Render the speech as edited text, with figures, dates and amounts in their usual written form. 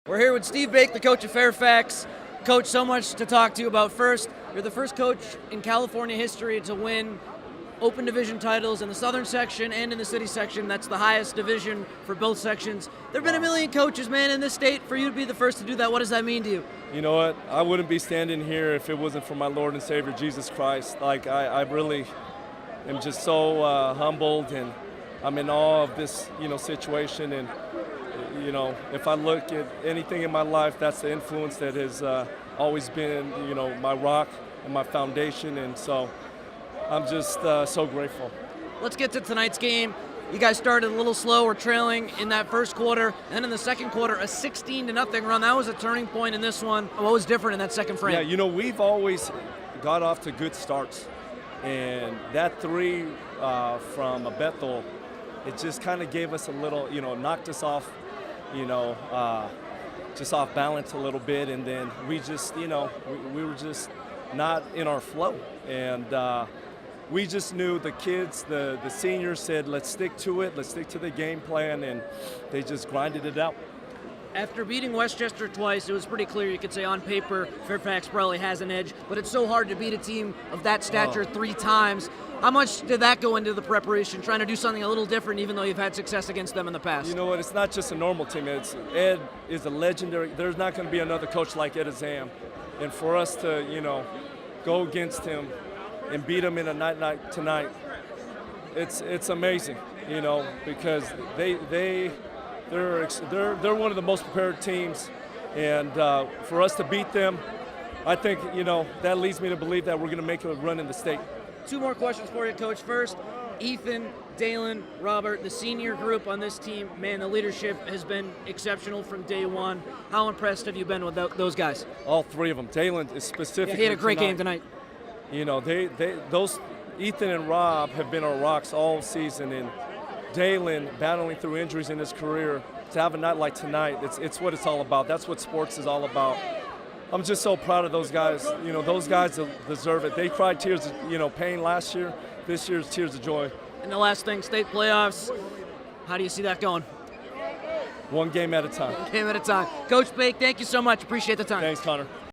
We're here with Steve Baik, the coach of Fairfax. Coach, so much to talk to you about. First, you're the first coach in California history to win open division titles in the southern section and in the city section. That's the highest division for both sections. There have been a million coaches, man, in this state. For you to be the first to do that, what does that mean to you? You know what? I wouldn't be standing here if it wasn't for my Lord and Savior, Jesus Christ. Like, I really am just so humbled, and I'm in awe of this, situation. And, if I look at anything in my life, that's the influence that has always been, my rock and my foundation. And so I'm just so grateful. Let's get to tonight's game. You guys started a little slow or trailing in that first quarter, and then in the second quarter, a 16-0 run. That was a turning point in this one. What was different in that second frame? Yeah, we've always got off to good starts. And that three from Bethel, it just kind of gave us a little, knocked us off, just off balance a little bit. And then we just, we were just not in our flow. And we just knew the kids, the seniors said, let's stick to it, let's stick to the game plan, and they just grinded it out. After beating Westchester twice, it was pretty clear. You could say on paper, Fairfax probably has an edge, but it's so hard to beat a team of that stature 3 times. How much did that go into the preparation, trying to do something a little different, even though you've had success against them in the past? You know what? It's not just a normal team. Ed is a legendary. There's not going to be another coach like Ed Azam. And for us to, go against him and beat him in a night tonight, it's amazing, because they're one of the most prepared teams, and for us to beat them, I think that leads me to believe that we're going to make a run in the state. 2 more questions for you, Coach. First, Ethan, Dalen, Robert, the senior group on this team, man, the leadership has been exceptional from day one. How impressed have you been with those guys? All 3 of them. Dalen is specifically. Yeah, he had a great game tonight. Those Ethan and Rob have been our rocks all season, and Dalen, battling through injuries in his career, to have a night like tonight, it's what it's all about. That's what sports is all about. I'm just so proud of those guys. Those guys deserve it. They cried tears of, pain last year. This year's tears of joy. And the last thing, state playoffs, how do you see that going? One game at a time. One game at a time. Coach Baik, thank you so much. Appreciate the time. Thanks, Connor.